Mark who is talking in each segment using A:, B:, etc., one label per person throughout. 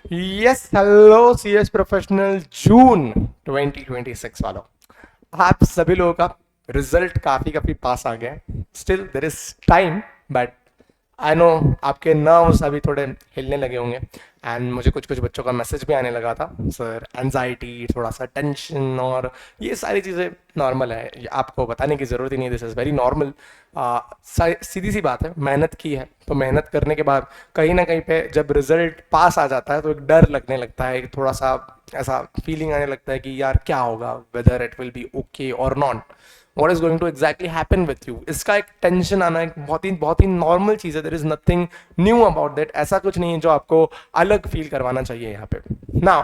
A: Yes hello CS professional जून 2026 वालों, आप सभी लोगों का रिजल्ट काफी काफी पास आ गया है। Still there is time, but I know आपके नर्व्स अभी थोड़े हिलने लगे होंगे। एंड मुझे कुछ कुछ बच्चों का मैसेज भी आने लगा था, सर एनजाइटी, थोड़ा सा टेंशन, और ये सारी चीज़ें नॉर्मल है, ये आपको बताने की ज़रूरत ही नहीं है, दिस इज़ वेरी नॉर्मल। सीधी सी बात है, मेहनत की है तो मेहनत करने के बाद कहीं ना कहीं पे जब रिजल्ट पास आ जाता है तो एक डर लगने लगता है, एक थोड़ा सा ऐसा फीलिंग आने लगता है कि यार क्या होगा, whether it will be okay और not, what is going to exactly happen with you. इसका एक टेंशन आना एक बहुत ही नॉर्मल चीज़ है। There is nothing knew about that, ऐसा कुछ नहीं है जो आपको अलग फील करवाना चाहिए यहाँ पे ना।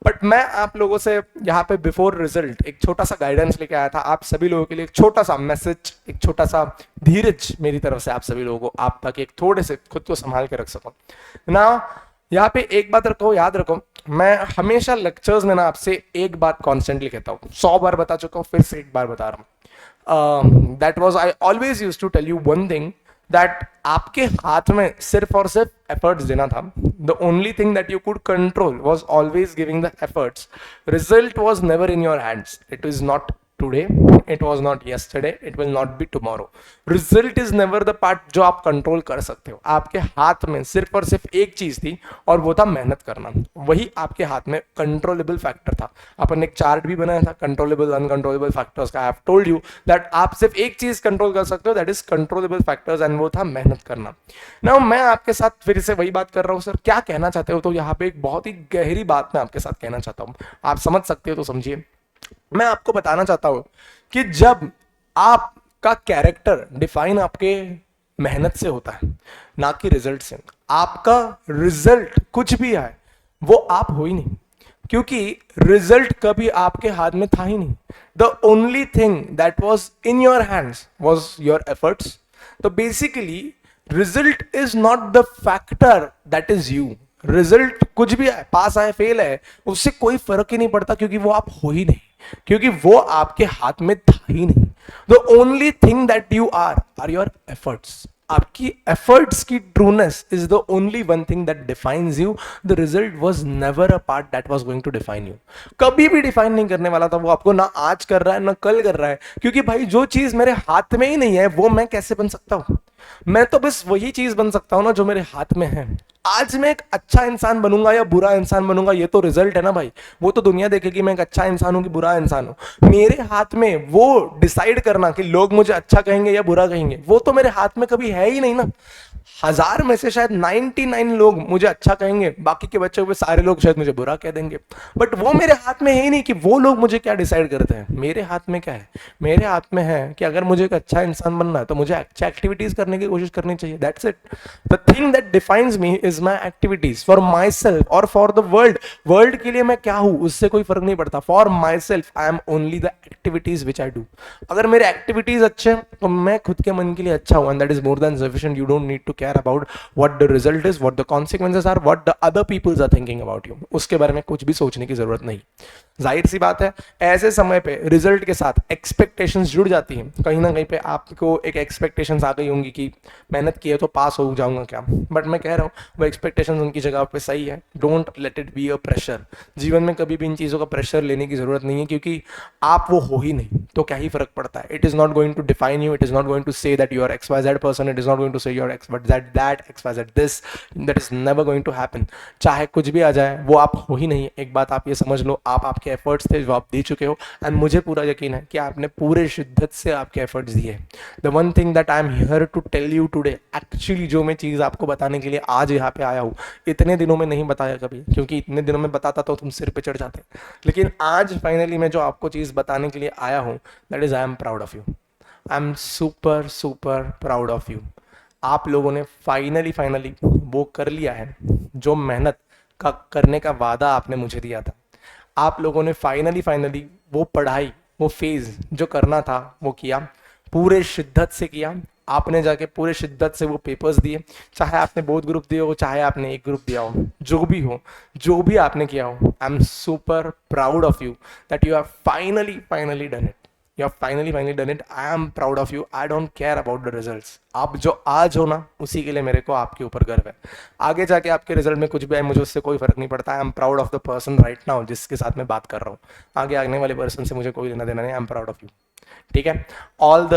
A: बट मैं आप लोगों से यहाँ पे बिफोर रिजल्ट एक छोटा सा गाइडेंस लेके आया था आप सभी लोगों के लिए, एक छोटा सा मैसेज, एक छोटा सा धीरज मेरी तरफ से आप सभी लोगों को, आप ताकि एक थोड़े से खुद को संभाल के रख सको ना। यहाँ पे एक बात रखो, याद रखो, मैं हमेशा लेक्चर्स में ना आपसे एक बात कॉन्स्टेंटली कहता हूँ, 100 बार बता चुका हूँ, फिर से एक बार बता रहा हूँ। That was I always use to tell you one thing, that आपके हाथ में सिर्फ और सिर्फ एफर्ट्स देना था। The only thing that you could control was always giving the efforts. Result was never in your hands, it is not today, it was not yesterday, it will not be tomorrow. Result is never the part जो आप control कर सकते हो। आपके हाथ में सिर्फ और सिर्फ एक चीज थी और वो था मेहनत करना, वही आपके हाथ में कंट्रोलेबल फैक्टर था। अपन ने एक चार्ट भी बनाया था कंट्रोलेबल अनकंट्रोलेबल फैक्टर्स का। I have told you that आप सिर्फ एक चीज कंट्रोल कर सकते हो, that is controllable factors, and वो था मेहनत करना। नाउ मैं आपके साथ फिर से वही बात कर रहा हूँ, सर क्या कहना चाहते हो, तो यहाँ पे एक बहुत ही गहरी बात मैं आपके साथ कहना चाहता हूँ, आप समझ सकते हो तो समझिए। मैं आपको बताना चाहता हूं कि जब आपका कैरेक्टर डिफाइन आपके मेहनत से होता है, ना कि रिजल्ट से। आपका रिजल्ट कुछ भी है वो आप हो ही नहीं, क्योंकि रिजल्ट कभी आपके हाथ में था ही नहीं। The only thing that was in your hands was your efforts. तो basically result is not the factor, that is you. Result कुछ भी है, पास आए फेल है, उससे कोई फर्क ही नहीं पड़ता, क्योंकि वो आप हो ही नहीं, क्योंकि वो आपके हाथ में था ही नहीं। The only thing that you are your efforts. आपकी एफर्ट्स की trueness is the only one thing that defines you. The result was never a part that was going to define you. कभी भी डिफाइन नहीं करने वाला था वो आपको, ना आज कर रहा है ना कल कर रहा है, क्योंकि भाई जो चीज मेरे हाथ में ही नहीं है वो मैं कैसे बन सकता हूं। मैं तो बस वही चीज बन सकता हूं ना जो मेरे हाथ में है। आज मैं एक अच्छा इंसान बनूंगा या बुरा इंसान बनूंगा, ये तो रिजल्ट है ना भाई, वो तो दुनिया देखेगी मैं एक अच्छा इंसान हूं कि बुरा इंसान हूं। मेरे हाथ में वो डिसाइड करना कि लोग मुझे अच्छा कहेंगे या बुरा कहेंगे, वो तो मेरे हाथ में कभी है ही नहीं ना। 1000 में से शायद 99 लोग मुझे अच्छा कहेंगे, बाकी के बच्चों में सारे लोग शायद मुझे बुरा कह देंगे, बट वो मेरे हाथ में है ही नहीं कि वो लोग मुझे क्या डिसाइड करते हैं। मेरे हाथ में क्या है, मेरे हाथ में है कि अगर मुझे एक अच्छा इंसान बनना है तो मुझे अच्छा एक्टिविटीज करने की कोशिश करनी चाहिए, that's it. The thing that defines me is my activities for my self और फॉर द वर्ल्ड। वर्ल्ड के लिए मैं क्या हूं उससे कोई फर्क नहीं पड़ता। For my self I am only the activities which I do. अगर मेरे एक्टिविटीज अच्छे हैं तो मैं खुद के मन के लिए अच्छा हूं, and that is more than sufficient. You don't need to care about what the result is, what the consequences are, what the other peoples are thinking about you. उसके बारे में कुछ भी सोचने की जरूरत नहीं। जाहिर सी बात है, ऐसे समय पे रिजल्ट के साथ एक्सपेक्टेशंस जुड़ जाती हैं। कहीं ना कहीं पे आपको एक एक्सपेक्टेशंस आ गई होंगी कि मेहनत की है तो पास हो जाऊंगा क्या, बट मैं कह रहा हूँ वो एक्सपेक्टेशंस उनकी जगह पे सही है। Don't let it be a pressure. जीवन में कभी भी इन चीज़ों का प्रेशर लेने की जरूरत नहीं है, क्योंकि आप वो हो ही नहीं तो क्या ही फर्क पड़ता है। It is not going to define you, it is not going to say that you are XYZ person, it is not going to say you are X but that XYZ this, that is never going to happen. चाहे कुछ भी आ जाए वो आप हो ही नहीं। एक बात आप ये समझ लो, आप आपके एफर्ट्स थे जो आप दे चुके हो, एंड मुझे पूरा यकीन है कि आपने पूरे शिद्दत से आपके एफर्ट्स दिए। The one thing that I am here to tell you today, actually जो मैं चीज़ आपको बताने के लिए आज यहाँ पे आया हूँ, इतने दिनों में नहीं बताया कभी, क्योंकि इतने दिनों में बताता तो तुम सिर पे चढ़ जाते, लेकिन आज फाइनली मैं जो आपको चीज़ बताने के लिए आया हूँ, that is I am proud of you. I am super super proud of you. आप लोगों ने फाइनली फाइनली वो कर लिया है जो मेहनत का करने का वादा आपने मुझे दिया था। आप लोगों ने फाइनली फाइनली वो पढ़ाई, वो फेज जो करना था वो किया, पूरे शिद्दत से किया। आपने जाके पूरे शिद्दत से वो पेपर्स दिए, चाहे आपने बोथ ग्रुप दिए हो, चाहे आपने एक ग्रुप दिया हो, जो भी हो, जो भी आपने किया हो, I am super proud of you that you have finally finally done it. You have finally done it, I am proud of you, I don't care about the results. आप जो आज हो ना, उसी के लिए मेरे को आपके ऊपर गर्व है। आगे जाके आपके रिजल्ट में कुछ भी आए, मुझे उससे कोई फर्क नहीं पड़ता। I am proud of the person right now जिसके साथ मैं बात कर रहा हूँ। आगे आने वाले पर्सन से मुझे कोई लेना देना नहीं, I am proud of you. ठीक है, all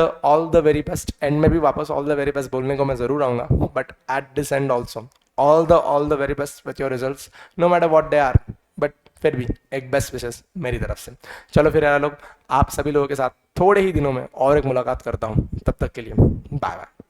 A: the very best. And में भी वापस ऑल द वेरी बेस्ट बोलने को मैं जरूर आऊँगा, but at this end also all the very best with your results, no matter what they are, but फिर भी एक बेस्ट विशेष मेरी तरफ से। चलो फिर यार लोग, आप सभी लोगों के साथ थोड़े ही दिनों में और एक मुलाकात करता हूँ, तब तक के लिए बाय बाय।